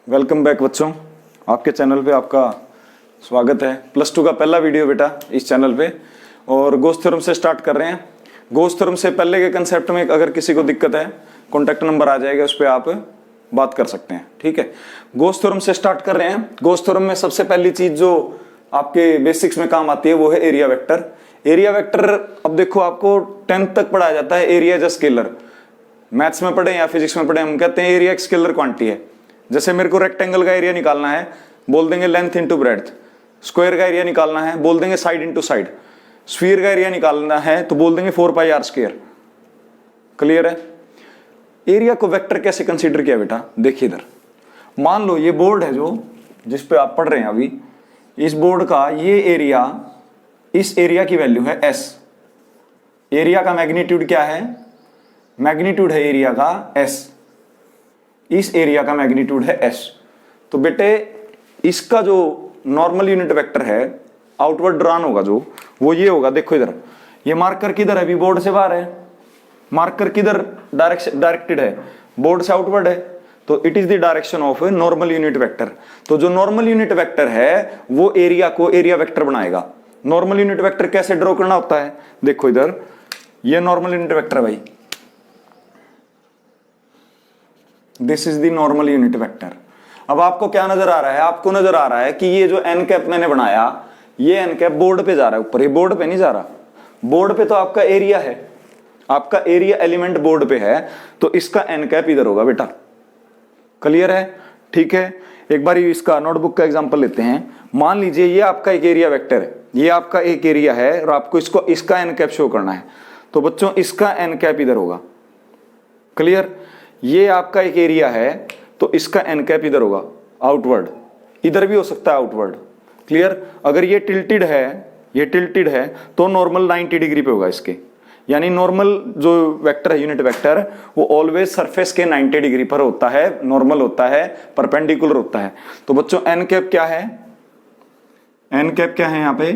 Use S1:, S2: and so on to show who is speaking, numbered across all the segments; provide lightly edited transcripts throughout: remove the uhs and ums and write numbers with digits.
S1: Welcome back बच्चों, आपके channel पे आपका स्वागत है। प्लस टू का पहला वीडियो बेटा इस चैनल पे, और गॉस थ्योरम से स्टार्ट कर रहे हैं। गॉस थ्योरम से पहले के कंसेप्ट में अगर किसी को दिक्कत है, कॉन्टैक्ट नंबर आ जाएगा, उस पर आप बात कर सकते हैं। ठीक है, गॉस थ्योरम से स्टार्ट कर रहे हैं। गॉस थ्योरम में सबसे पहली चीज जो आपके बेसिक्स में काम आती है वो है एरिया वेक्टर। एरिया वेक्टर अब देखो आपको 10th तक पढ़ाया जाता है। Area is a scalar, maths में पढ़े या फिजिक्स में पढ़े, हम कहते हैं एरिया एक स्केलर क्वांटिटी है। जैसे मेरे को रेक्टेंगल का एरिया निकालना है, बोल देंगे लेंथ इंटू ब्रेड्थ। स्क्वायर का एरिया निकालना है, बोल देंगे साइड इंटू साइड। स्फीयर का एरिया निकालना है तो बोल देंगे 4πr²। क्लियर है? एरिया को वेक्टर कैसे कंसीडर किया बेटा, देखिए इधर मान लो ये बोर्ड है जो जिस पे आप पढ़ रहे हैं अभी, इस बोर्ड का ये एरिया, इस एरिया की वैल्यू है s। एरिया का मैग्नीट्यूड क्या है? मैग्नीट्यूड है एरिया का s। इस एरिया का मैग्नीट्यूड है s। तो बेटे इसका जो नॉर्मल यूनिट वेक्टर है, आउटवर्ड ड्रॉन होगा जो, वो ये होगा। देखो इधर ये मार्कर किधर है? अभी बोर्ड से बाहर है। मार्कर किधर डायरेक्टेड है? बोर्ड से आउटवर्ड है। तो it is the direction of normal unit vector. तो जो नॉर्मल यूनिट वेक्टर है वो एरिया को एरिया वेक्टर बनाएगा। नॉर्मल यूनिट वेक्टर कैसे ड्रॉ करना होता है? देखो इधर ये नॉर्मल यूनिट वेक्टर है भाई, this is the normal unit vector. अब आपको क्या नजर आ रहा है? आपको नजर आ रहा है कि ये जो एन कैप मैंने बनाया, ये एन कैप बोर्ड पे जा रहा है ऊपर, ये बोर्ड पे नहीं जा रहा। बोर्ड पे तो आपका एरिया है, आपका एरिया एलिमेंट बोर्ड पे है, तो इसका एन कैप इधर होगा बेटा। क्लियर है? ठीक है, एक बार इसका नोटबुक का एग्जांपल लेते हैं। मान लीजिए ये आपका एक एरिया वेक्टर है, ये आपका एक एरिया है और आपको इसको इसका एन कैप शो करना है। तो बच्चों इसका एन कैप इधर होगा। क्लियर? ये आपका एक एरिया है तो इसका एन कैप इधर होगा, आउटवर्ड। इधर भी हो सकता है आउटवर्ड। क्लियर? अगर ये टिल्टेड है, ये टिल्टेड है तो नॉर्मल 90 डिग्री पे होगा इसके। यानी नॉर्मल जो वेक्टर है, यूनिट वेक्टर, वो ऑलवेज सरफेस के 90 डिग्री पर होता है, नॉर्मल होता है, परपेंडिकुलर होता है। तो बच्चों एन कैप क्या है? एन कैप क्या है यहाँ पे?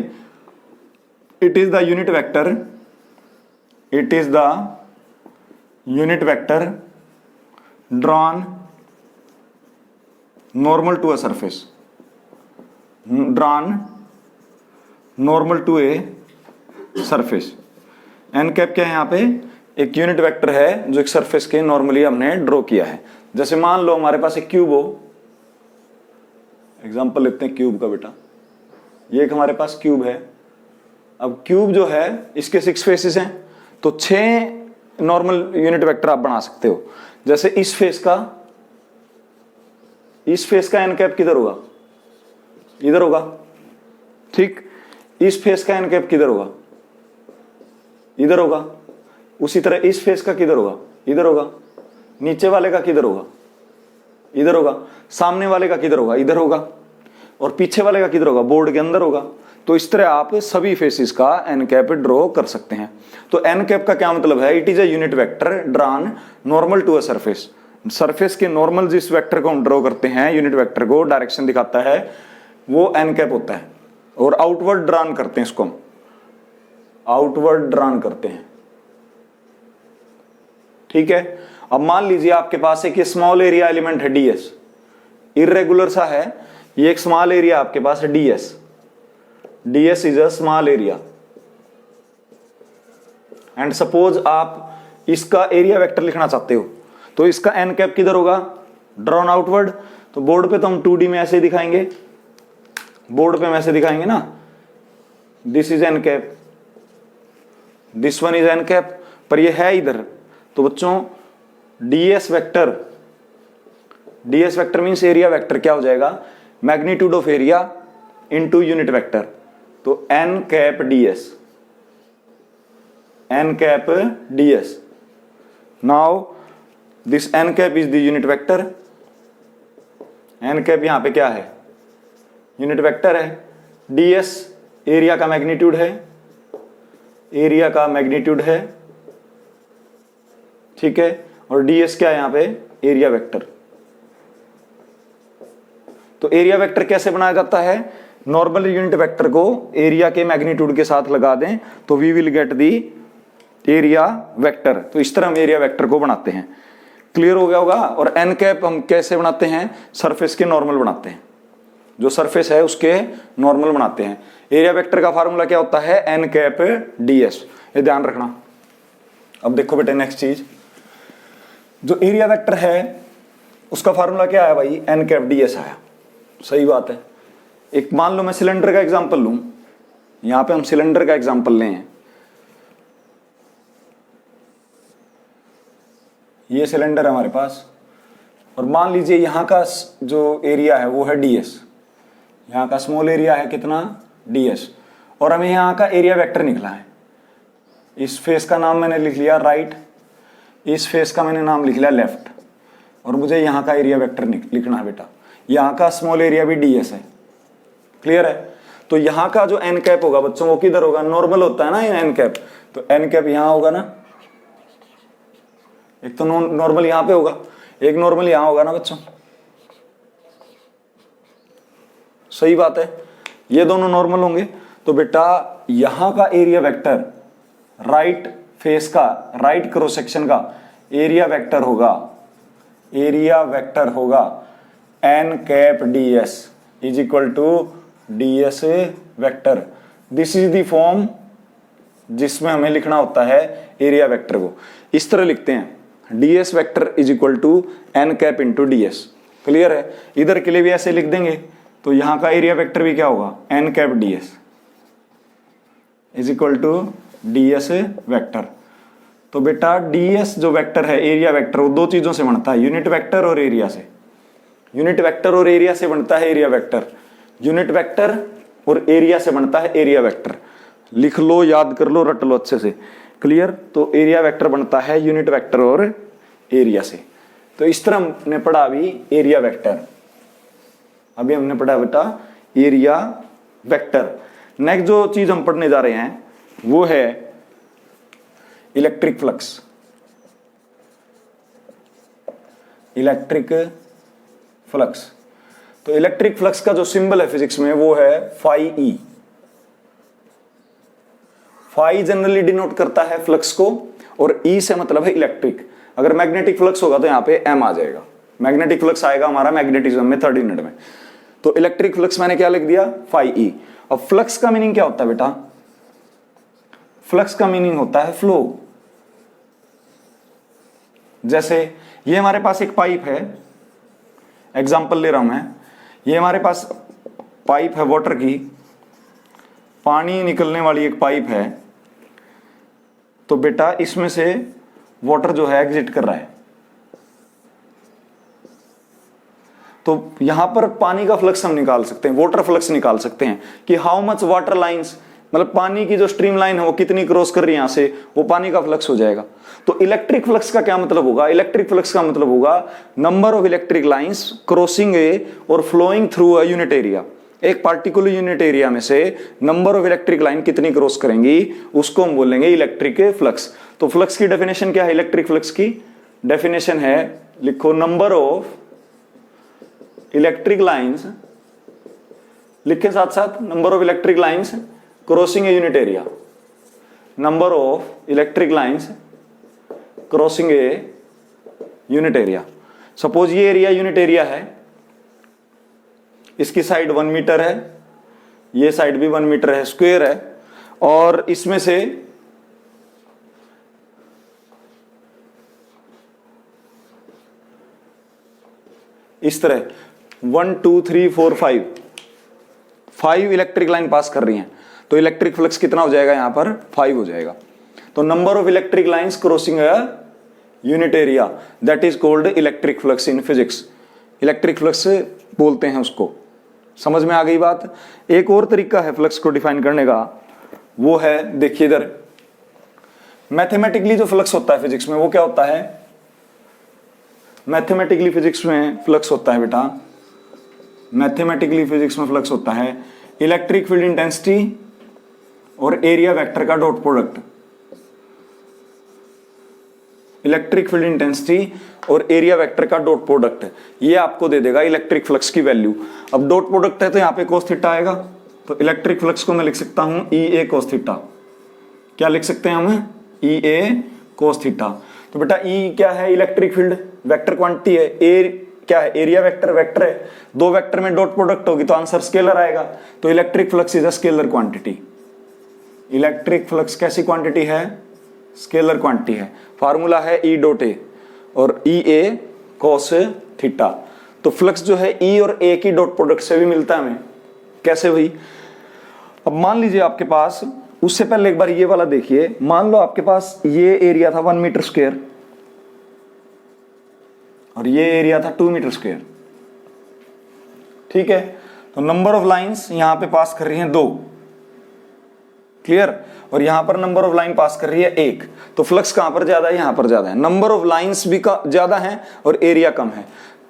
S1: It is the unit vector, it is the unit vector drawn normal to a surface, drawn normal to a surface। N cap क्या है यहाँ पे? एक यूनिट वेक्टर है जो एक सरफेस के नॉर्मली हमने ड्रॉ किया है। जैसे मान लो हमारे पास एक क्यूब हो, एग्जांपल लेते हैं क्यूब का बेटा। ये एक हमारे पास क्यूब है। अब क्यूब जो है इसके 6 फेसेस हैं, तो 6 नॉर्मल यूनिट वेक्टर आप बना सकते हो। जैसे इस फेस का एन कैप किधर होगा? इधर होगा। ठीक, इस फेस का एन कैप किधर होगा? इधर होगा। उसी तरह इस फेस का किधर होगा? इधर होगा। नीचे वाले का किधर होगा? इधर होगा। सामने वाले का किधर होगा? इधर होगा। और पीछे वाले का किधर होगा? बोर्ड के अंदर होगा। तो इस तरह आप सभी फेसेस का एन कैप ड्रॉ कर सकते हैं। तो एन कैप का क्या मतलब है? It is a unit vector drawn normal to a surface. Surface के नॉर्मल जिस वेक्टर को हम ड्रॉ करते हैं, यूनिट वेक्टर को डायरेक्शन दिखाता है, वो एन कैप होता है। और आउटवर्ड ड्रॉन करते हैं, इसको हम आउटवर्ड ड्रॉन करते हैं। ठीक है, अब मान लीजिए आपके पास एक स्मॉल एरिया एलिमेंट है डीएस, इरेगुलर सा है, ये एक स्मॉल एरिया आपके पास है DS. ds is a small area and suppose आप इसका एरिया वेक्टर लिखना चाहते हो, तो इसका एन कैप किधर होगा? Drawn outward. तो बोर्ड पे तो हम 2D में ऐसे दिखाएंगे, बोर्ड पे हम ऐसे दिखाएंगे ना, this is N cap, this one is N cap, पर ये है इधर। तो बच्चों ds vector means area vector क्या हो जाएगा? Magnitude of area into unit vector. तो N cap ds, N cap ds। Now this N cap is the unit vector. N cap यहां पे क्या है? यूनिट वेक्टर है। ds एरिया का मैग्नीट्यूड है, एरिया का मैग्नीट्यूड है। ठीक है, और ds क्या है यहां पे? Area vector. तो एरिया वेक्टर कैसे बनाया जाता है? नॉर्मल यूनिट वेक्टर को एरिया के मैग्नीट्यूड के साथ लगा दें तो we will get the area vector. तो इस तरह हम एरिया वेक्टर को बनाते हैं। क्लियर हो गया होगा। और एन कैप हम कैसे बनाते हैं, सरफेस के नॉर्मल बनाते हैं, जो सरफेस है उसके नॉर्मल बनाते हैं। एरिया वेक्टर का फार्मूला क्या होता है, एन कैप ds, ये ध्यान रखना। अब देखो बेटे नेक्स्ट चीज, जो एरिया वेक्टर है उसका फार्मूला क्या है भाई, एन कैप ds आया। सही बात है। एक मान लो मैं सिलेंडर का एग्जांपल लूं, यहां पे हम सिलेंडर का एग्जांपल लें, ये सिलेंडर है हमारे पास, और मान लीजिए यहां का जो एरिया है वो है ds, यहां का स्मॉल एरिया है कितना, ds, और हमें यहां का एरिया वेक्टर निकला है। इस फेस का नाम मैंने लिख लिया राइट, इस फेस का मैंने नाम लिख लिया लेफ्ट, और मुझे यहां का एरिया वेक्टर लिखना है बेटा। यहां का स्मॉल एरिया भी ds है, क्लियर है। तो यहां का जो एन कैप होगा बच्चों वो किधर होगा, नॉर्मल होता है ना ये एन कैप, तो एन कैप यहां होगा ना, एक तो नॉर्मल यहां पे होगा, एक नॉर्मल यहां होगा ना बच्चों, सही बात है, ये दोनों नॉर्मल होंगे। तो बेटा यहां का एरिया वेक्टर, राइट फेस का, राइट क्रॉस सेक्शन का एरिया वेक्टर होगा, एरिया वेक्टर होगा n cap ds is equal to ds vector. This is the form जिसमें हमें लिखना होता है एरिया वेक्टर को, इस तरह लिखते हैं, ds vector is equal to n cap into ds। Clear है। इधर के लिए भी ऐसे लिख देंगे, तो यहां का एरिया वेक्टर भी क्या होगा, n cap ds is equal to ds vector. तो बेटा ds जो वेक्टर है, एरिया वेक्टर, वो दो चीजों से बनता है, यूनिट वेक्टर और एरिया से। यूनिट वेक्टर और एरिया से बनता है एरिया वेक्टर, यूनिट वेक्टर और एरिया से बनता है एरिया वेक्टर। लिख लो, याद कर लो, रट लो अच्छे से, क्लियर। तो एरिया वेक्टर बनता है यूनिट वेक्टर और एरिया से। तो इस तरह हमने पढ़ा अभी एरिया वेक्टर, अभी हमने पढ़ा बेटा एरिया वेक्टर। नेक्स्ट जो चीज हम पढ़ने जा रहे हैं वो है इलेक्ट्रिक फ्लक्स। इलेक्ट्रिक फ्लक्स, तो इलेक्ट्रिक फ्लक्स का जो सिंबल है फिजिक्स में वो है phi E. Phi generally denote करता है फ्लक्स को, और ई से मतलब है इलेक्ट्रिक। अगर मैग्नेटिक फ्लक्स होगा तो यहां पे एम आ जाएगा, मैग्नेटिक फ्लक्स आएगा हमारा मैग्नेटिज्म में, थर्ड यूनिट में। तो इलेक्ट्रिक फ्लक्स मैंने क्या लिख दिया, फाई ई। अब फ्लक्स का मीनिंग क्या होता है बेटा, फ्लक्स का मीनिंग होता है फ्लो। जैसे ये हमारे पास एक पाइप है, एग्जांपल ले रहा हूं मैं, ये हमारे पास पाइप है वाटर की, पानी निकलने वाली एक पाइप है। तो बेटा इसमें से वाटर जो है एग्जिट कर रहा है, तो यहां पर पानी का फ्लक्स हम निकाल सकते हैं, वाटर फ्लक्स निकाल सकते हैं कि हाउ मच वाटर लाइंस, मतलब पानी की जो स्ट्रीम लाइन है वो कितनी क्रॉस कर रही है यहां से, वो पानी का फ्लक्स हो जाएगा। तो इलेक्ट्रिक फ्लक्स का क्या मतलब होगा, इलेक्ट्रिक फ्लक्स का मतलब होगा number of electric lines crossing a और flowing through a unit area. एक पार्टिकुलर यूनिट एरिया में से नंबर ऑफ इलेक्ट्रिक लाइन कितनी क्रॉस करेंगी उसको हम बोलेंगे इलेक्ट्रिक फ्लक्स। तो फ्लक्स की डेफिनेशन क्या है, इलेक्ट्रिक फ्लक्स की डेफिनेशन है, लिखो, नंबर ऑफ इलेक्ट्रिक लाइंस, लिखे साथ साथ, number of electric lines crossing a unit area, number of electric lines crossing a unit area. Suppose ये एरिया यूनिट एरिया है, इसकी साइड 1 मीटर है, ये साइड भी 1 मीटर है, स्क्वायर है, और इसमें से इस तरह 1 2 3 4 5 इलेक्ट्रिक लाइन पास कर रही हैं। तो इलेक्ट्रिक फ्लक्स कितना हो जाएगा यहां पर, 5 हो जाएगा। तो number of electric lines crossing a unit area, that is called electric flux in physics. Electric flux बोलते हैं उसको। समझ में आ गई बात। एक और तरीका है फ्लक्स को डिफाइन करने का, वो है, देखिए इधर, मैथमेटिकली जो फ्लक्स होता है फिजिक्स में वो क्या होता है, मैथमेटिकली फिजिक्स में फ्लक्स होता है बेटा, मैथमेटिकली फिजिक्स में फ्लक्स होता है इलेक्ट्रिक फील्ड इंटेंसिटी और एरिया वेक्टर का dot product. Electric field intensity और एरिया वेक्टर का डॉट प्रोडक्ट, ये आपको दे देगा इलेक्ट्रिक फ्लक्स की वैल्यू। अब डॉट प्रोडक्ट है तो यहां पे cos थीटा आएगा, तो इलेक्ट्रिक फ्लक्स को मैं लिख सकता हूं EA cos थीटा। क्या लिख सकते हैं हम, EA cos थीटा। तो बेटा ई क्या है, इलेक्ट्रिक फील्ड वेक्टर क्वांटिटी है, ए क्या है, एरिया वेक्टर वेक्टर है, दो वेक्टर में डॉट प्रोडक्ट होगी तो आंसर स्केलर आएगा। तो electric flux is a scalar quantity. Electric flux कैसी क्वांटिटी है, स्केलर क्वांटिटी है। फार्मूला है ई डॉट ए और ई ए कॉस थीटा। तो फ्लक्स जो है ई और ए की डॉट प्रोडक्ट से भी मिलता है हमें। कैसे भाई, अब मान लीजिए आपके पास, उससे पहले एक बार ये वाला देखिए, मान लो आपके पास ये एरिया था 1 मीटर स्क्वायर और ये एरिया था 2 मीटर स्क्वायर, ठीक है। तो नंबर ऑफ लाइंस यहां पे पास कर रही हैं 2, क्लियर, और यहां पर नंबर ऑफ लाइन पास कर रही है 1। तो फ्लक्स कहां पर ज्यादा है, यहां पर ज्यादा है। नंबर ऑफ लाइंस भी ज्यादा है और एरिया कम है।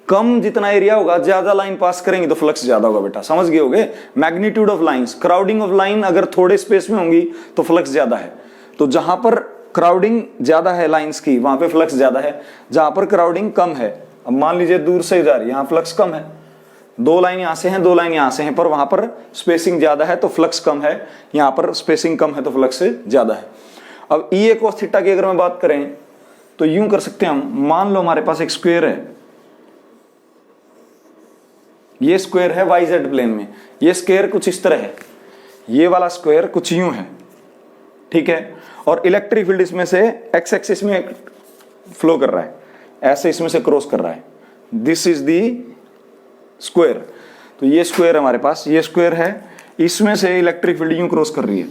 S1: कम जितना एरिया होगा ज्यादा लाइन पास करेंगे तो फ्लक्स ज्यादा होगा बेटा, समझ गए होगे। Magnitude of lines, crowding of line अगर थोड़े स्पेस में होंगी तो फ्लक्स ज्यादा है। तो जहां पर क्राउडिंग ज्यादा है लाइंस की वहां पे फ्लक्स ज्यादा है, जहां पर क्राउडिंग कम है, अब मान लीजिए दूर से जा रही है, यहां फ्लक्स कम है, 2 लाइन यहां से हैं 2 लाइन यहां से हैं, पर वहां पर स्पेसिंग ज्यादा है तो फ्लक्स कम है, यहां पर स्पेसिंग कम है तो फ्लक्स ज्यादा है। अब ई ए cos थीटा की अगर मैं बात करें तो यूं कर सकते हैं हम, मान लो हमारे पास एक स्क्वायर है, ये स्क्वायर है वाई जेड प्लेन में, ये स्क्वायर कुछ इस तरह है, ये वाला स्क्वायर कुछ यूं है, ठीक है, और इलेक्ट्रिक फील्ड इसमें से एक्स एक्सिस में फ्लो कर रहा है, ऐसे इसमें से क्रॉस कर रहा है। This is the square. तो ये स्क्वायर हमारे पास, ये स्क्वायर है, इसमें से इलेक्ट्रिक फील्ड यूं क्रॉस कर रही है।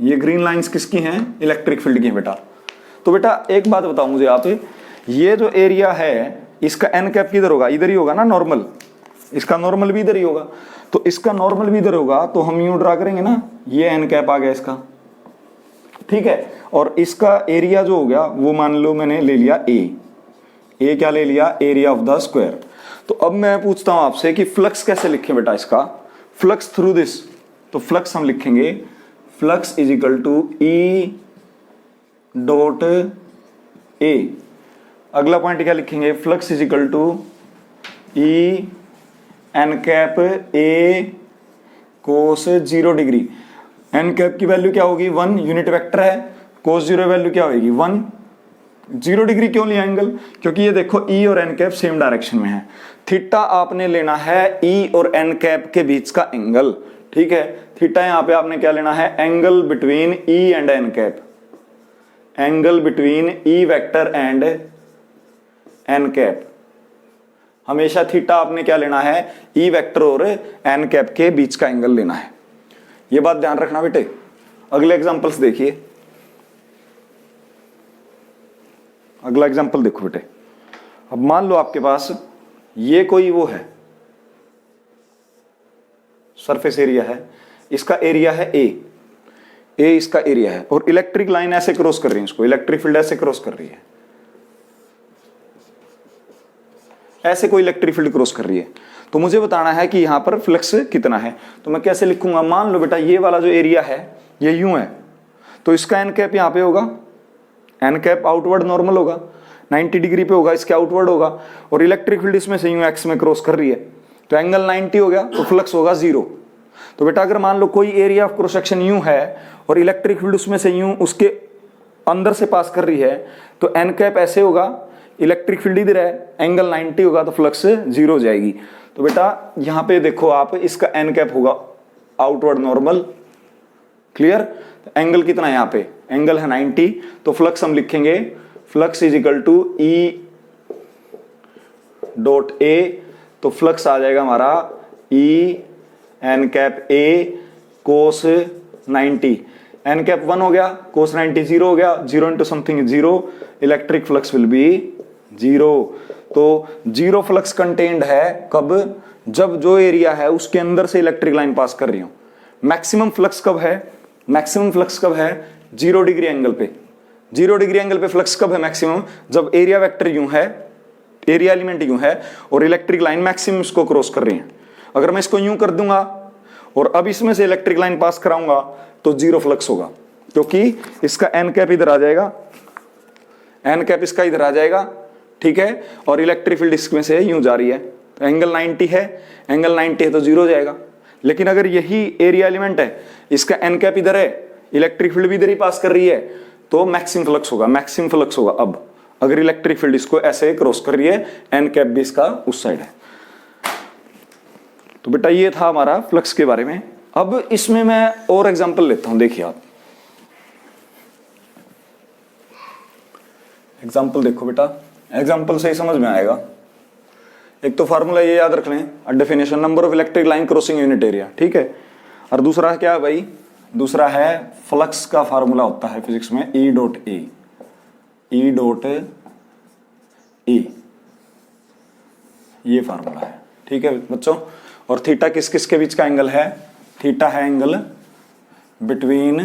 S1: ये ग्रीन लाइंस किसकी हैं, इलेक्ट्रिक फील्ड की हैं बेटा। तो बेटा एक बात बताओ मुझे आप, ये जो एरिया है इसका एन कैप किधर होगा, इधर ही होगा ना नॉर्मल, इसका नॉर्मल भी इधर ही होगा। तो इसका नॉर्मल भी इधर होगा तो हम यूं ड्रा करेंगे ना, ये एन कैप आ गया इसका, ठीक है, और इसका एरिया जो हो गया वो मान लो मैंने ले लिया ए क्या ले लिया, एरिया ऑफ द स्क्वायर। तो अब मैं पूछता हूं आपसे कि फ्लक्स कैसे लिखें बेटा इसका, फ्लक्स थ्रू दिस। तो फ्लक्स हम लिखेंगे flux is equal to E dot A. अगला पॉइंट क्या लिखेंगे, flux is equal to E n cap A cos 0 degree. N cap की वैल्यू क्या होगी 1, यूनिट वेक्टर है, कोस 0 वैल्यू क्या होगी 1। 0 डिग्री क्यों लिया एंगल, क्योंकि ये देखो ई और एन कैप सेम डायरेक्शन में है। थीटा आपने लेना है ई और एन कैप के बीच का एंगल, ठीक है। थीटा यहां पे आपने क्या लेना है, angle between E and n cap, angle between E vector and n cap. हमेशा थीटा आपने क्या लेना है, ई वेक्टर और एन कैप के बीच का एंगल लेना है, ये बात ध्यान रखना बेटे। अगले एग्जांपल्स देखिए, अगला एग्जांपल देखो बेटे। अब मान लो आपके पास ये कोई वो है, सरफेस एरिया है, इसका एरिया है ए इसका एरिया है, और इलेक्ट्रिक लाइन ऐसे क्रॉस कर रही है इसको, इलेक्ट्रिक फील्ड ऐसे क्रॉस कर रही है, ऐसे कोई इलेक्ट्रिक फील्ड क्रॉस कर रही है। तो मुझे बताना है कि यहां पर फ्लक्स कितना है। तो मैं कैसे लिखूंगा, मान लो बेटा ये वाला जो एरिया है ये यूं है, तो इसका एन कैप यहां पे होगा, एन कैप आउटवर्ड नॉर्मल होगा, 90 डिग्री पे होगा, इसके आउटवर्ड होगा, और इलेक्ट्रिक फील्ड इसमें से यूं एक्स में क्रॉस कर रही है, तो एंगल 90 हो गया, तो फ्लक्स होगा 0। तो बेटा अगर मान लो कोई एरिया ऑफ क्रॉस सेक्शन यूं है और इलेक्ट्रिक फील्ड उसमें से यूं उसके अंदर से पास कर रही है, तो एन कैप ऐसे होगा, इलेक्ट्रिक फील्ड इधर है, एंगल 90 होगा, तो फ्लक्स 0 हो जाएगी। तो बेटा यहां पे देखो आप, इसका एन कैप होगा आउटवर्ड नॉर्मल, क्लियर। एंगल कितना है यहां पे, एंगल है 90, तो फ्लक्स हम लिखेंगे flux is equal to E dot A. तो फ्लक्स आ जाएगा हमारा E n cap A cos 90, n cap 1 हो गया, कोस 90 0 हो गया, 0 into something 0, electric flux will be 0। तो 0 फ्लक्स कंटेन्ड है कब, जब जो एरिया है उसके अंदर से इलेक्ट्रिक लाइन पास कर रही हो। मैक्सिमम फ्लक्स कब है, मैक्सिमम फ्लक्स कब है 0 डिग्री एंगल पे, 0 डिग्री एंगल पे फ्लक्स कब है मैक्सिमम, जब एरिया वेक्टर यूं है, एरिया एलिमेंट यूं है और इलेक्ट्रिक लाइन मैक्सिमम इसको क्रॉस कर रही है। अगर मैं इसको यूं कर दूंगा और अब इसमें से इलेक्ट्रिक लाइन पास कराऊंगा तो 0 फ्लक्स होगा, क्योंकि इसका एन कैप इधर आ जाएगा, एन कैप इसका इधर आ जाएगा, ठीक है, और इलेक्ट्रिक फील्ड इसमें से यूं जा रही है, तो एंगल 90 है, एंगल 90 है तो 0 हो जाएगा। लेकिन अगर यही एरिया एलिमेंट है, इसका एन कैप इधर है, इलेक्ट्रिक फील्ड भी इधर ही पास कर रही है, तो मैक्सिमम फ्लक्स होगा, मैक्सिमम फ्लक्स होगा। अब अगर इलेक्ट्रिक फील्ड इसको ऐसे क्रॉस कर रही है, एन कैप भी इसका उस साइड है। तो बेटा ये था हमारा फ्लक्स के बारे में। अब इसमें मैं और एग्जांपल लेता हूं, देखिए आप एग्जांपल देखो बेटा, एग्जांपल से ही समझ में आएगा। एक तो फार्मूला ये याद रख लें, definition number of electric line crossing unit area, ठीक है। और दूसरा क्या है भाई, दूसरा है फ्लक्स का फार्मूला होता है फिजिक्स में E dot A, E dot A, ये फार्मूला है, ठीक है बच्चों। और थीटा किस किस के बीच का एंगल है, थीटा है angle between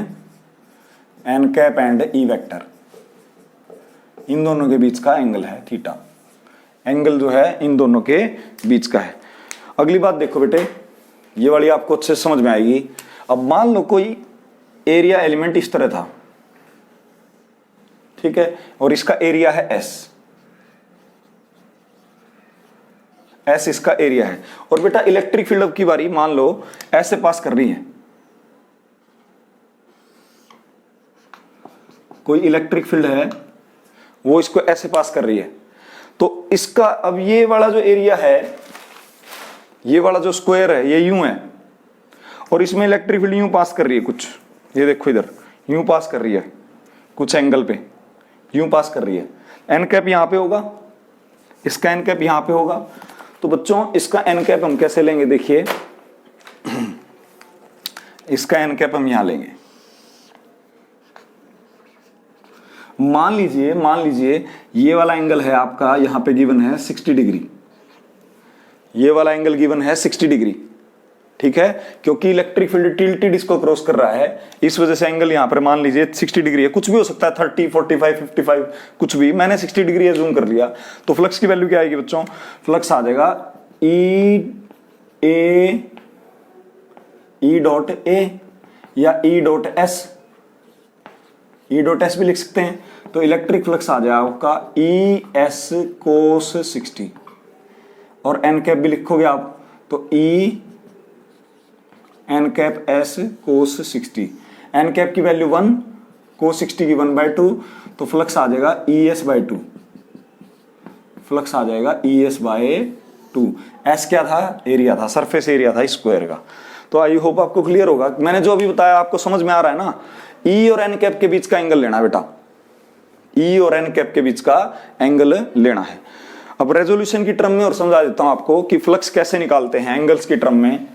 S1: N cap and E vector, इन दोनों के बीच का एंगल है थीटा, एंगल जो है इन दोनों के बीच का है। अगली बात देखो बेटे, ये वाली आपको अच्छे से समझ में आएगी। अब मान लो कोई एरिया एलिमेंट इस तरह था, ठीक है, और इसका एरिया है S, S इसका एरिया है, और बेटा इलेक्ट्रिक फील्ड अब की बारी मान लो ऐसे पास कर रही है, कोई इलेक्ट्रिक फील्ड है वो इसको ऐसे पास कर रही है, तो इसका अब ये वाला जो एरिया है, ये वाला जो स्क्वायर है ये यूं है, और इसमें इलेक्ट्रिक फील्ड यूं पास कर रही है कुछ, ये देखो इधर यूं पास कर रही है कुछ एंगल पे, यूं पास कर रही है। एन कैप यहां पे होगा, इसका एन कैप यहां पे होगा। तो बच्चों इसका एन कैप हम कैसे लेंगे, देखिए इसका एन कैप हम यहां लेंगे। मान लीजिए ये वाला एंगल है आपका, यहां पे गिवन है 60 डिग्री, ये वाला एंगल गिवन है 60 डिग्री, ठीक है, क्योंकि इलेक्ट्रिक फील्ड टिल्टेड इसको क्रॉस कर रहा है, इस वजह से एंगल यहां पर मान लीजिए 60 डिग्री है, कुछ भी हो सकता है 30, 45, 55, कुछ भी, मैंने 60 डिग्री अज्यूम कर लिया। तो फ्लक्स की वैल्यू क्या आएगी बच्चों, फ्लक्स आ जाएगा ई डॉट ए या E dot S, E dot S भी लिख सकते हैं। तो इलेक्ट्रिक फ्लक्स आ जाएगा आपका ई एस कोस 60, और एन कैप भी लिखोगे आप तो E n cap S cos 60, n cap की वैल्यू 1, कोस 60 की 1/2, तो फ्लक्स आ जाएगा ई एस बाई 2, फ्लक्स आ जाएगा ई एस बाई 2। एस क्या था, एरिया था, सरफेस एरिया था स्क्वायर का। तो आई होप आपको क्लियर होगा, मैंने जो अभी बताया आपको समझ में आ रहा है ना। ई और एन कैप के बीच का एंगल लेना बेटा, ई और एन कैप के बीच का एंगल लेना है। अब रेजोल्यूशन की टर्म में और समझा देता हूं आपको कि फ्लक्स कैसे निकालते हैं एंगल्स की टर्म में,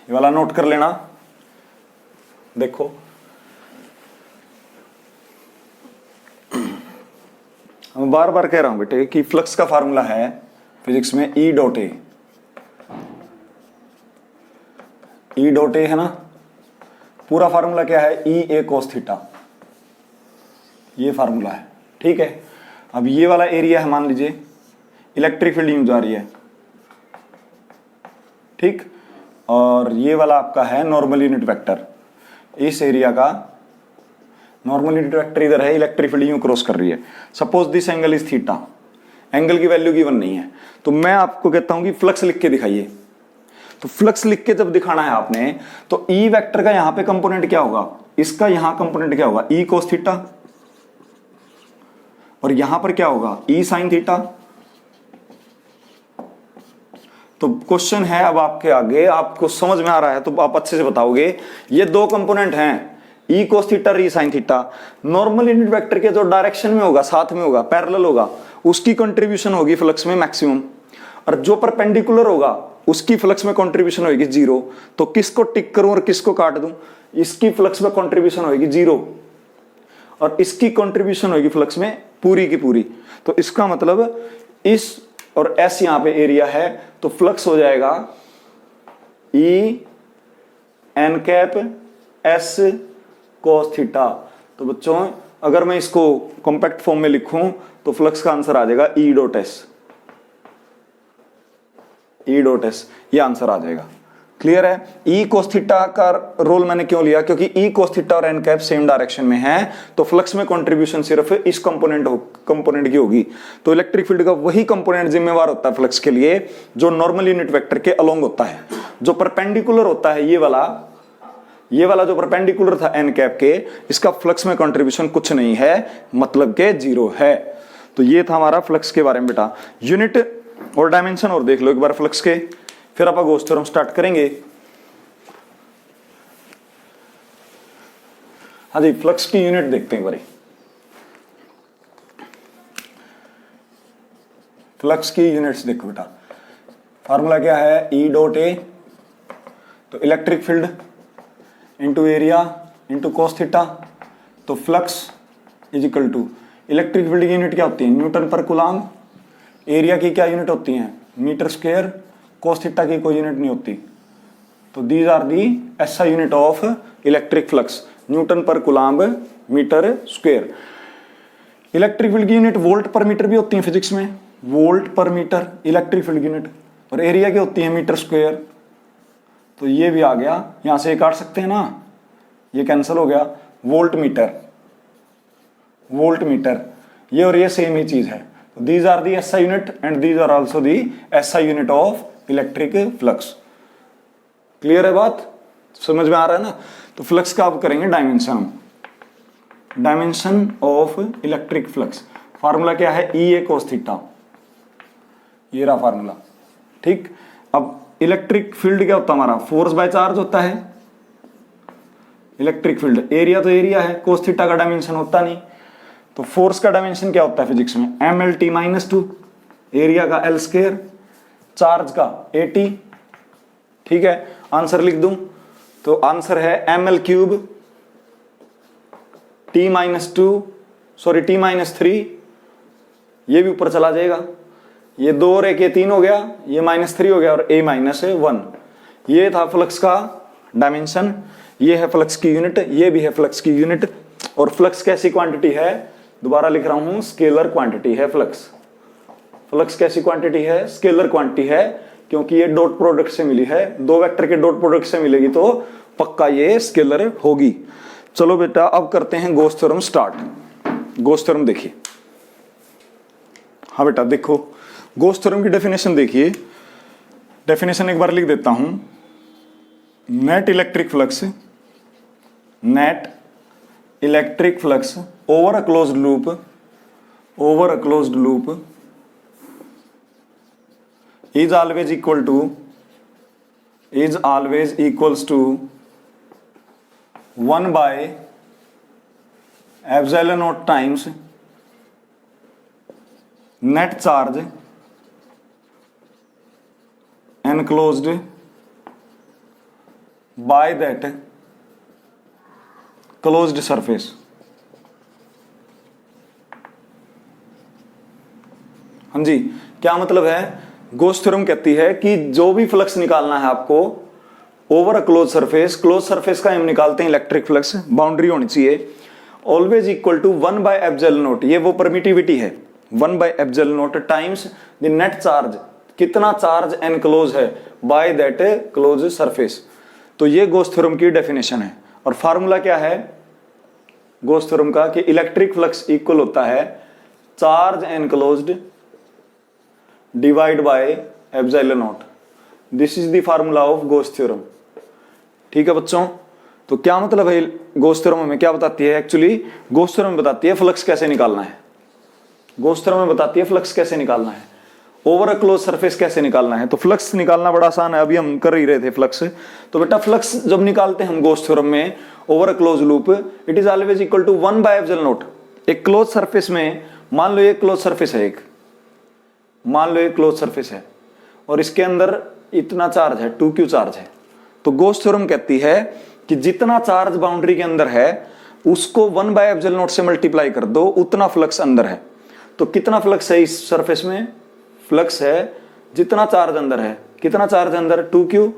S1: ये वाला नोट कर लेना। देखो मैं बार बार कह रहा हूं बेटे कि फ्लक्स का फार्मूला है फिजिक्स में ई डॉट ए, ई डॉट ए है ना, पूरा फार्मूला क्या है, ई ए कोस थीटा, ये फार्मूला है, ठीक है। अब ये वाला एरिया है, मान लीजिए इलेक्ट्रिक फील्ड यूं जा रही है, ठीक, और ये वाला आपका है नॉर्मल यूनिट वेक्टर, इस एरिया का नॉर्मल यूनिट वेक्टर इधर है, इलेक्ट्रिक फील्ड यूं क्रॉस कर रही है। Suppose this angle is theta, angle की वैल्यू गिवन नहीं है, तो मैं आपको कहता हूं कि फ्लक्स लिख के दिखाइए। तो फ्लक्स लिख के जब दिखाना है आपने, तो ई वेक्टर का यहां पे कंपोनेंट क्या होगा, इसका यहां कंपोनेंट क्या होगा, ई कोस थीटा, और यहां पर क्या होगा, ई साइन थीटा। तो क्वेश्चन है अब आपके आगे, आपको समझ में आ रहा है तो आप अच्छे से बताओगे। ये दो कंपोनेंट हैं, ई कोस थीटा और E sine theta. Normal unit vector के जो डायरेक्शन में होगा, साथ में होगा, पैरेलल होगा, उसकी कंट्रीब्यूशन होगी फ्लक्स में मैक्सिमम, और जो परपेंडिकुलर होगा उसकी फ्लक्स में कंट्रीब्यूशन होगी 0। तो किसको टिक करूं और किसको काट दूं, इसकी फ्लक्स में कंट्रीब्यूशन होगी 0 और इसकी कंट्रीब्यूशन होगी फ्लक्स में पूरी की पूरी। तो इसका मतलब इस और एस यहां पे एरिया है, तो फ्लक्स हो जाएगा E n cap S cos theta. तो बच्चों अगर मैं इसको कॉम्पैक्ट फॉर्म में लिखूं तो फ्लक्स का आंसर आ जाएगा E dot S, E dot S, ये आंसर आ जाएगा। क्लियर है। ई कोस थीटा का रोल मैंने क्यों लिया, क्योंकि ई कोस थीटा और एन कैप सेम डायरेक्शन में है, तो फ्लक्स में कंट्रीब्यूशन सिर्फ इस कंपोनेंट की होगी। तो इलेक्ट्रिक फील्ड का वही कंपोनेंट जिम्मेवार होता है फ्लक्स के लिए जो नॉर्मल यूनिट वेक्टर के अलोंग होता है। जो परपेंडिकुलर होता है ये वाला, ये वाला जो परपेंडिकुलर था एन कैप के, इसका फ्लक्स में कंट्रीब्यूशन कुछ नहीं है, मतलब के 0 है। तो ये था हमारा फ्लक्स के बारे में बेटा। यूनिट और डायमेंशन और देख लो एक बार फ्लक्स के, फिर आप गॉस थ्योरम स्टार्ट करेंगे। हाँ जी, फ्लक्स की यूनिट देखते हैं एक बार। फ्लक्स की यूनिट्स देखो बेटा, फार्मूला क्या है, ई डॉट ए, तो electric field into area into cos theta, तो flux is equal to, electric field की यूनिट क्या होती है, न्यूटन पर कूलम्ब, एरिया की क्या यूनिट होती है, मीटर स्क्वायर, कॉस थीटा की कोई यूनिट नहीं होती। तो these are the SI unit of electric flux, newton per coulomb, metre square. Electric field की यूनिट वोल्ट पर मीटर भी होती है फिजिक्स में, volt per metre electric field की यूनिट, और एरिया की होती है मीटर स्क्वायर। तो ये भी आ गया, यहां से काट सकते हैं ना, ये कैंसिल हो गया, वोल्ट मीटर, वोल्ट मीटर, ये और ये सेम ही चीज है। These are the SI unit and these are also the SI unit of electric flux. Clear है बात, समझ में आ रहा है ना। तो फ्लक्स का आप करेंगे dimension, dimension of electric flux, formula क्या है, ई ए कोस थीटा, ये रहा फार्मूला। ठीक, अब इलेक्ट्रिक फील्ड क्या होता है हमारा, फोर्स बाय चार्ज होता है इलेक्ट्रिक फील्ड, एरिया तो एरिया है, कोस थीटा का डायमेंशन होता नहीं। तो फोर्स का डायमेंशन क्या होता है फिजिक्स में, M L T minus 2, area का एल स्क्वायर, चार्ज का ए टी। ठीक है, आंसर लिख दूं तो आंसर है M L cube T minus 2, sorry T minus 3, ये भी ऊपर चला जाएगा, ये 2 और 1 ये 3 हो गया, ये -3 हो गया, और a माइनस 1। ये था फ्लक्स का डायमेंशन, ये है फ्लक्स की यूनिट, ये भी है फ्लक्स की यूनिट। और फ्लक्स कैसी क्वांटिटी है, दोबारा लिख रहा हूं, स्केलर क्वांटिटी है फ्लक्स। फ्लक्स कैसी क्वांटिटी है, स्केलर क्वांटिटी है, क्योंकि ये डॉट प्रोडक्ट से मिली है, 2 वेक्टर के डॉट प्रोडक्ट से मिलेगी तो पक्का ये स्केलर होगी। चलो बेटा अब करते हैं Gauss theorem start. Gauss theorem देखिए, हाँ बेटा देखो, गॉस थ्योरम की डेफिनेशन देखिए, डेफिनेशन एक बार लिख देता हूं, net electric flux, net electric flux over a closed loop, over a closed loop is always equal to, is always equals to 1 by epsilon naught times net charge enclosed by that closed surface। हाँ जी, क्या मतलब है, Gauss theorem कहती है कि जो भी flux निकालना है आपको over a close surface, close surface का हम निकालते हैं इलेक्ट्रिक फ्लक्स, बाउंड्री होनी चाहिए always equal to 1 by epsilon naught, ये वो परमिटिविटी है, 1 by epsilon naught times the net charge, कितना चार्ज एनक्लोज है बाय दैट क्लोज सरफेस। तो ये गॉस थ्योरम की डेफिनेशन है। और फार्मूला क्या है गॉस थ्योरम का, कि इलेक्ट्रिक फ्लक्स इक्वल होता है charge enclosed divide by epsilon not. This is the formula of Gauss theorem. ठीक है बच्चों, तो क्या मतलब है, गॉस थ्योरम हमें क्या बताती है, एक्चुअली गॉस थ्योरम बताती है फ्लक्स कैसे निकालना है, गॉस थ्योरम में बताती है फ्लक्स कैसे निकालना है, ओवर अ क्लोज सरफेस कैसे निकालना है। तो फ्लक्स निकालना बड़ा आसान है, अभी हम कर ही रहे थे फ्लक्स। तो बेटा फ्लक्स जब निकालते हैं हम गॉस थ्योरम में over a close loop, it is always equal to 1 by epsilon naught. एक क्लोज सरफेस में, मान लो ये क्लोज सरफेस है, एक मान लो ये क्लोज सरफेस है और इसके अंदर इतना चार्ज है, 2q चार्ज है। तो गॉस थ्योरम कहती है कि जितना चार्ज बाउंड्री के अंदर है उसको 1 बाय एप्सिलॉन नॉट से मल्टीप्लाई कर दो, उतना फ्लक्स अंदर है। तो कितना फ्लक्स है इस सरफेस में, फ्लक्स है जितना चार्ज अंदर है, कितना चार्ज अंदर, 2q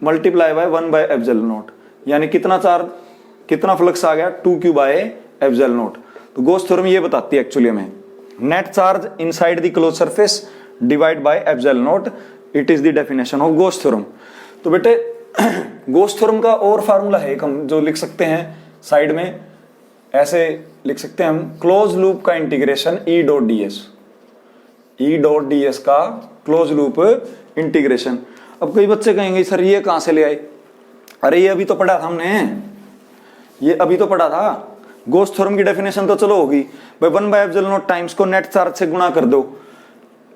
S1: multiply by 1 by epsilon not, यानी कितना चार्ज, कितना फ्लक्स आ गया, 2q बाय एप्सिलॉन नॉट। तो गॉस थ्योरम ये बताती है एक्चुअली हमें, net charge inside the close surface divide by epsilon not, it is the definition of Gauss theorem. तो बेटे गॉस थ्योरम का और फार्मूला है एक, हम जो लिख सकते हैं साइड में, ऐसे लिख सकते हैं हम, क्लोज लूप का integration E dot D S का क्लोज लूप इंटीग्रेशन। अब कई बच्चे कहेंगे सर ये कहां से ले आए, अरे ये अभी तो पढ़ा था हमने, ये अभी तो पढ़ा था। गोस थ्योरम की डेफिनेशन तो चलो होगी भाई, 1/ε0 टाइम्स को नेट चार्ज से गुणा कर दो,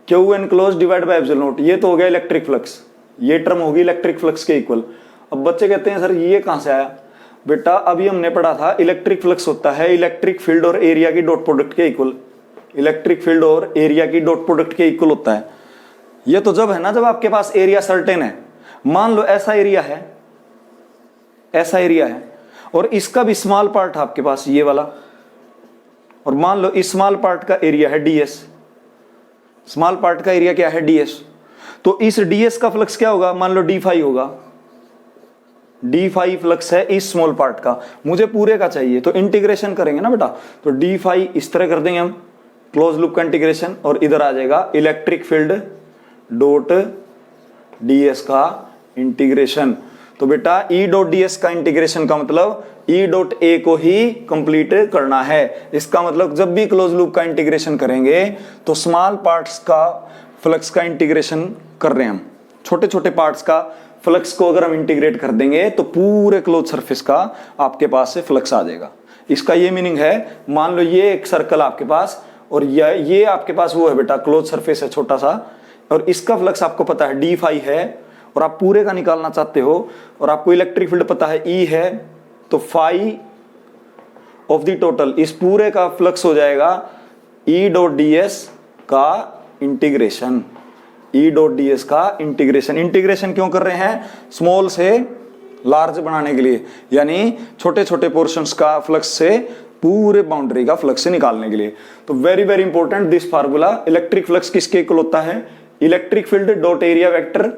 S1: क्यू एनक्लोज डिवाइड बाय ε0, ये तो हो गया इलेक्ट्रिक फ्लक्स, ये टर्म होगी इलेक्ट्रिक फ्लक्स के इक्वल। अब बच्चे कहते हैं सर ये कहां से आया? बेटा अभी हमने पढ़ा था इलेक्ट्रिक फ्लक्स होता है इलेक्ट्रिक फील्ड और एरिया की डॉट प्रोडक्ट के इक्वल, इलेक्ट्रिक फील्ड और एरिया की डॉट प्रोडक्ट के इक्वल होता है। ये तो जब है ना जब आपके पास एरिया सर्टेन है, मान लो ऐसा एरिया है, ऐसा एरिया है और इसका भी स्मॉल पार्ट है आपके पास ये वाला, और मान लो इस स्मॉल पार्ट का एरिया है ds, स्मॉल पार्ट का एरिया क्या है ds, तो इस ds का फ्लक्स क्या होगा? मान लो d फाई होगा, d फाई फ्लक्स है इस स्मॉल पार्ट का, मुझे पूरे का चाहिए तो इंटीग्रेशन करेंगे ना बेटा, तो d फाई इस तरह कर देंगे हम, क्लोज लूप का इंटीग्रेशन, और इधर आ जाएगा इलेक्ट्रिक फील्ड डॉट ds का इंटीग्रेशन। तो बेटा E डॉट ds का इंटीग्रेशन का मतलब E डॉट a को ही कंप्लीट करना है। इसका मतलब जब भी क्लोज लूप का इंटीग्रेशन करेंगे तो स्मॉल पार्ट्स का फ्लक्स का इंटीग्रेशन कर रहे हैं हम, छोटे छोटे पार्ट्स का फ्लक्स को अगर हम इंटीग्रेट कर देंगे तो पूरे क्लोज सरफेस का आपके पास से फ्लक्स आ जाएगा। इसका ये मीनिंग है, मान लो ये एक सर्कल आपके पास और ये आपके पास वो है बेटा क्लोज सरफेस है छोटा सा, और इसका फ्लक्स आपको पता है d फाई है और आप पूरे का निकालना चाहते हो और आपको इलेक्ट्रिक फील्ड पता है E है, तो फाई ऑफ द टोटल इस पूरे का फ्लक्स हो जाएगा E डॉट ds का इंटीग्रेशन, E डॉट ds का इंटीग्रेशन। इंटीग्रेशन क्यों कर रहे हैं? स्मॉल से लार्ज बनाने के लिए, यानी छोटे छोटे पोर्शंस का फ्लक्स से पूरे बाउंड्री का फ्लक्स से निकालने के लिए। तो very very important this formula, electric flux किसके इक्वल होता है? Electric field dot area vector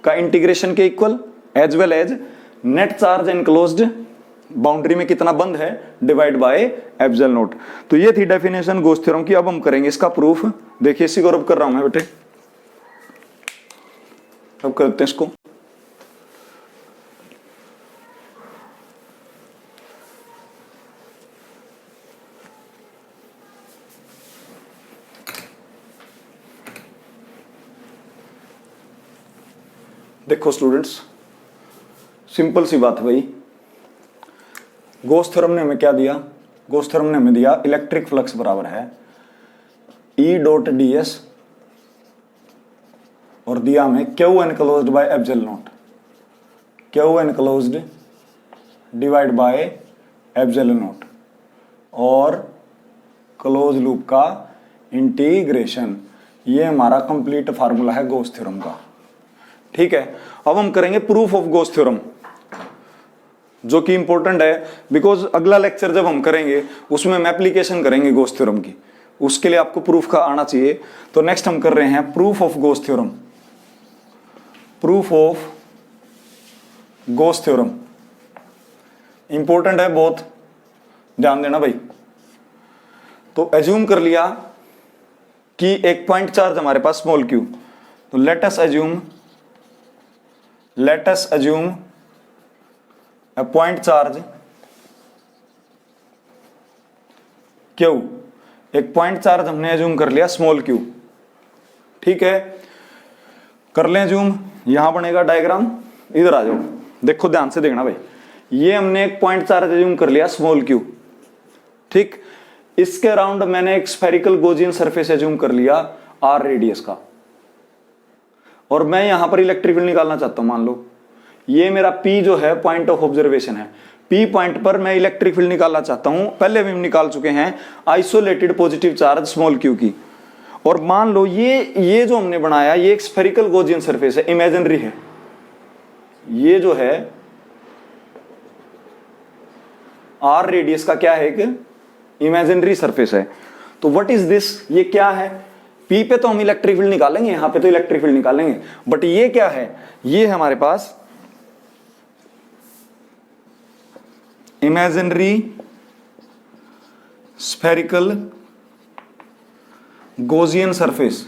S1: का इंटीग्रेशन के इक्वल, as well as net charge enclosed boundary में कितना बंद है डिवाइड बाय ε0। तो ये थी डेफिनेशन गोस थ्योरम की। अब हम करेंगे इसका प्रूफ। देखिए इसी को अब कर रहा हूं मैं बेटे, अब करते हैं इसको। देखो स्टूडेंट्स, सिंपल सी बात है भाई, गोस थ्योरम ने हमें क्या दिया? गोस थ्योरम ने हमें दिया इलेक्ट्रिक फ्लक्स बराबर है E डॉट ds और दिया हमें Q enclosed by ε0, Q enclosed divide by ε0 और क्लोज लूप का इंटीग्रेशन। ये हमारा कंप्लीट फार्मूला है गोस थ्योरम का। ठीक है, अब हम करेंगे प्रूफ ऑफ गोस थ्योरम, जो कि इंपॉर्टेंट है बिकॉज अगला लेक्चर जब हम करेंगे उसमें हम एप्लीकेशन करेंगे गोस थ्योरम की, उसके लिए आपको प्रूफ का आना चाहिए। तो नेक्स्ट हम कर रहे हैं proof of goes theorem, proof of goes theorem important है बहुत, ध्यान देना भाई। तो एज्यूम कर लिया कि एक पॉइंट चार्ज हमारे पास स्मॉल q, तो let us assume a point charge Q, एक पॉइंट चार्ज हमने एज्यूम कर लिया स्मॉल q। ठीक है, कर लें एज्यूम, यहां बनेगा डायग्राम, इधर आ जाओ, देखो ध्यान से देखना भाई। ये हमने एक पॉइंट चार्ज एज्यूम कर लिया स्मॉल q, ठीक। इसके अराउंड मैंने एक स्फेरिकल गोजियन सरफेस एज्यूम कर लिया r रेडियस का, और मैं यहां पर इलेक्ट्रिक फील्ड निकालना चाहता हूं। मान लो ये मेरा P जो है पॉइंट ऑफ ऑब्जर्वेशन है, P पॉइंट पर मैं इलेक्ट्रिक फील्ड निकालना चाहता हूं। पहले भी हम निकाल चुके हैं isolated positive charge small q की। और मान लो ये जो हमने बनाया ये एक स्फेरिकल गोजियन सरफेस है, इमेजिनरी है, ये जो है r रेडियस का क्या है, एक इमेजिनरी सरफेस है। तो व्हाट इज दिस, ये क्या है? P पे तो हम इलेक्ट्रिक फील्ड निकालेंगे, यहां पे तो इलेक्ट्रिक फील्ड निकालेंगे, बट ये क्या है? ये हमारे पास imaginary spherical Gaussian surface,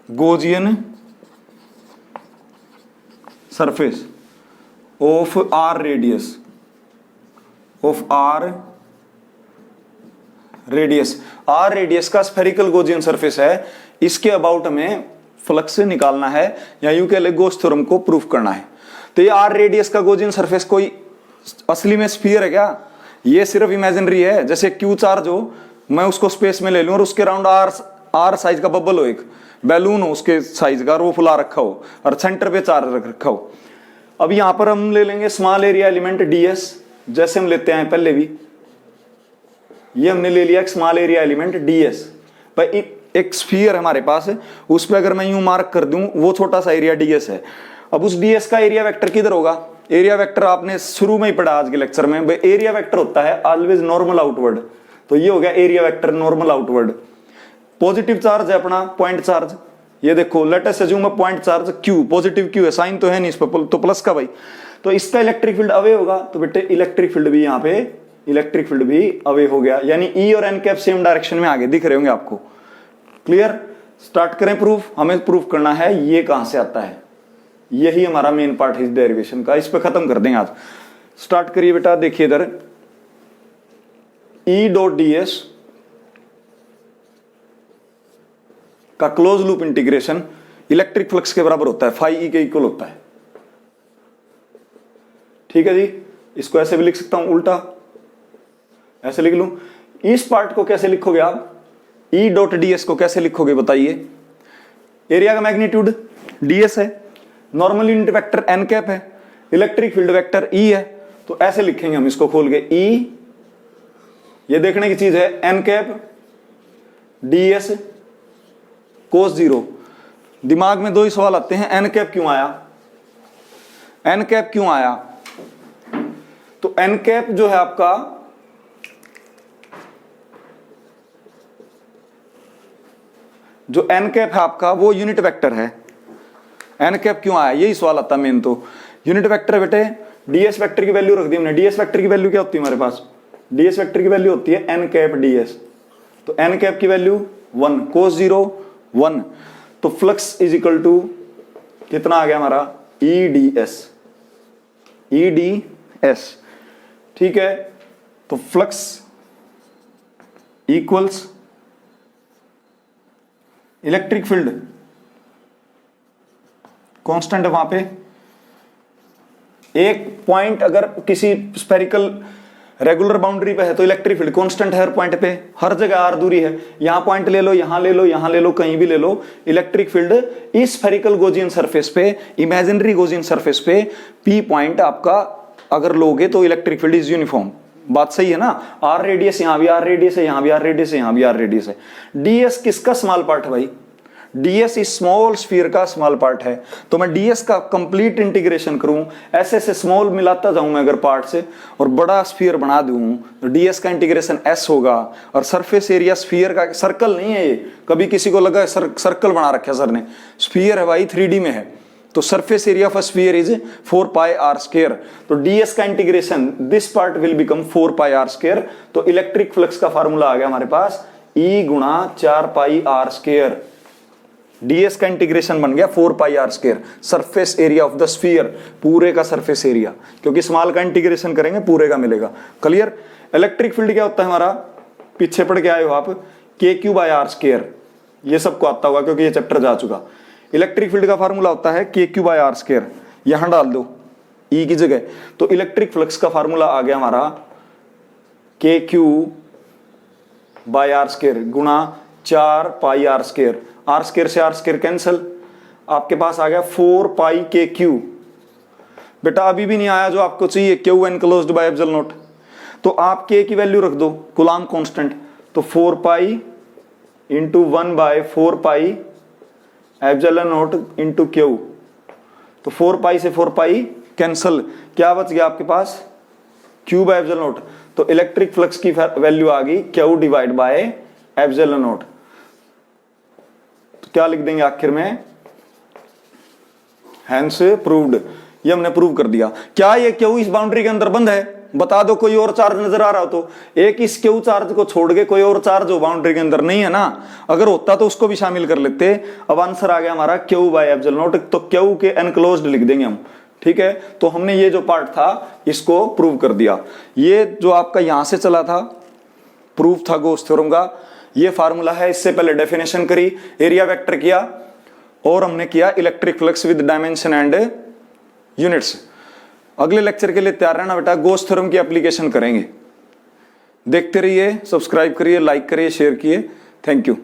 S1: Gaussian surface of r radius, of r radius, r radius का स्फेरिकल गोजियन सरफेस है। इसके अबाउट हमें फ्लक्स निकालना है, या यूं कह ले गोस थ्योरम को प्रूफ करना है। तो ये आर रेडियस का गोजियन सरफेस कोई असली में स्फीयर है क्या? ये सिर्फ इमेजिनरी है। जैसे क्यू चार्ज हो, मैं उसको स्पेस में ले लूं और उसके राउंड आर साइज का बबल हो, एक बैलून हो उसके साइज का, और वो फुला रखा हो और सेंटर पे चार्ज रख रखा हो। अब यहां पर हम ले लेंगे स्मॉल एरिया एलिमेंट ds, जैसे हम लेते हैं पहले भी, ये हमने ले लिया स्मॉल एरिया एलिमेंट ds। भाई एक स्फीयर हमारे पास है, उस पर अगर मैं यूं मार्क कर दूं, वो छोटा सा एरिया ds है। अब उस ds का एरिया वेक्टर किधर होगा? एरिया वेक्टर आपने शुरू में ही पढ़ा आज के लेक्चर में, भाई एरिया वेक्टर होता है ऑलवेज नॉर्मल आउटवर्ड। तो ये हो गया area vector normal outward. Positive charge है अपना पॉइंट चार्ज, ये देखो let us assume point charge q, positive q है, साइन तो है नहीं इस पर, तो प्लस का भाई, तो इसका इलेक्ट्रिक फील्ड अवे होगा। तो बेटे इलेक्ट्रिक फील्ड भी यहाँ पे, इलेक्ट्रिक फील्ड भी अवे हो गया, यानी E और n कैप सेम डायरेक्शन में आगे दिख रहे होंगे आपको। क्लियर? स्टार्ट करें प्रूफ। हमें प्रूफ करना है ये कहां से आता है, यही हमारा मेन पार्ट है इस डेरिवेशन का, इस पे खत्म कर देंगे आज। स्टार्ट करिए बेटा, देखिए इधर E डॉट ds का close loop integration electric flux के बराबर होता है, फाई E के इक्वल होता है। ठीक है जी, इसको ऐसे भी लिख सकता हूं, उल्टा ऐसे लिख लूं। इस पार्ट को कैसे लिखोगे आप? E डॉट ds को कैसे लिखोगे बताइए? एरिया का मैग्नीट्यूड ds है, normal unit vector n cap है, इलेक्ट्रिक फील्ड वेक्टर E है, तो ऐसे लिखेंगे हम इसको खोल के, E, ये देखने की चीज है, n कैप ds कोस 0। दिमाग में दो ही सवाल आते हैं, n कैप क्यों आया, n कैप क्यों आया? तो n कैप जो है आपका, जो n कैप है आपका वो यूनिट वेक्टर है। n कैप क्यों आया, यही सवाल आता है मेन। तो यूनिट वेक्टर बेटे, ds वेक्टर की वैल्यू रख दी हमने। ds वेक्टर की वैल्यू क्या होती है हमारे पास? ds वेक्टर की वैल्यू होती है n कैप ds। तो n कैप की वैल्यू 1, कोस 0 1, तो फ्लक्स इज इक्वल टू कितना आ गया हमारा? EDS, EDS। ठीक है, तो flux equals electric field constant है वहां पे। एक पॉइंट अगर किसी स्फेरिकल रेगुलर बाउंड्री पे है तो इलेक्ट्रिक फील्ड कांस्टेंट है हर पॉइंट पे, हर जगह आर दूरी है। यहां पॉइंट ले लो, यहां ले लो, यहां ले लो, कहीं भी ले लो, इलेक्ट्रिक फील्ड इस स्फेरिकल गोजियन सरफेस पे, इमेजिनरी गोजियन सरफेस पे P पॉइंट आपका अगर लोगे तो इलेक्ट्रिक फील्ड इज यूनिफॉर्म। बात सही है ना? आर रेडियस, यहां भी आर रेडियस है, यहां भी आर रेडियस है, यहां भी आर रेडियस है। ds किसका स्मॉल पार्ट है भाई? ds इस स्मॉल स्फीयर का स्मॉल पार्ट है। तो मैं ds का कंप्लीट इंटीग्रेशन करूं, ऐसे ऐसे स्मॉल मिलाता जाऊं मैं अगर पार्ट से, और बड़ा स्फीयर बना दूं, तो ds का इंटीग्रेशन s होगा। और सरफेस एरिया स्फीयर का, सर्कल नहीं है ये, कभी किसी को लगा सर्कल बना रखा सर ने, स्फीयर है भाई, 3D में है। तो surface area of a sphere is 4 pi r square. तो ds का integration, this part will become 4 pi r square. तो इलेक्ट्रिक फ्लक्स का फार्मूला आ गया हमारे पास, E गुणा 4 पाई r स्क्वायर। ds का इंटीग्रेशन बन गया 4 पाई r square, surface area of the sphere, पूरे का सरफेस एरिया, क्योंकि स्मॉल का इंटीग्रेशन करेंगे पूरे का मिलेगा। क्लियर? इलेक्ट्रिक फील्ड क्या होता है हमारा, पीछे पढ़ के आए हो आप, KQ बाय r स्क्वायर, ये सबको आता होगा क्योंकि ये चैप्टर जा चुका। इलेक्ट्रिक फील्ड का फार्मूला होता है KQ बाय r स्क्वायर, यहां डाल दो E की जगह, तो इलेक्ट्रिक फ्लक्स का फार्मूला आ गया हमारा KQ बाय r स्क्वायर गुणा 4 पाई r स्क्वायर। r स्क्वायर से r स्क्वायर कैंसिल, आपके पास आ गया 4 पाई KQ। बेटा अभी भी नहीं आया जो आपको चाहिए, Q enclosed bye epsilon naught. तो आप K की वैल्यू रख दो, कूलॉम कांस्टेंट, तो 4 pi into 1 by 4 pi epsilon naught into Q। तो 4 पाई से 4 पाई कैंसिल, क्या बच गया आपके पास? Q by epsilon naught. तो इलेक्ट्रिक फ्लक्स की वैल्यू आ गई Q divide by epsilon naught. तो क्या लिख देंगे आखिर में? Hence proved. ये हमने प्रूव कर दिया। क्या ये Q इस बाउंड्री के अंदर बंद है? बता दो कोई और चार्ज नजर आ रहा हो तो। एक इस Q चार्ज को छोड़ के कोई और चार्ज हो बाउंड्री के अंदर नहीं है ना, अगर होता तो उसको भी शामिल कर लेते। अब आंसर आ गया हमारा Q बाय एप्सिलॉन नॉट, तो Q के एनक्लोज्ड लिख देंगे हम। ठीक है, तो हमने ये जो पार्ट था इसको प्रूव कर दिया। ये जो आपका यहां से चला था प्रूफ था गॉस थ्योरम का, ये फार्मूला है। इससे पहले डेफिनेशन करी, एरिया वेक्टर किया, और हमने किया electric flux with dimension and units. अगले लेक्चर के लिए तैयार रहना बेटा, गॉस थ्योरम की एप्लीकेशन करेंगे। देखते रहिए, सब्सक्राइब करिए, लाइक करिए, शेयर किए। Thank you.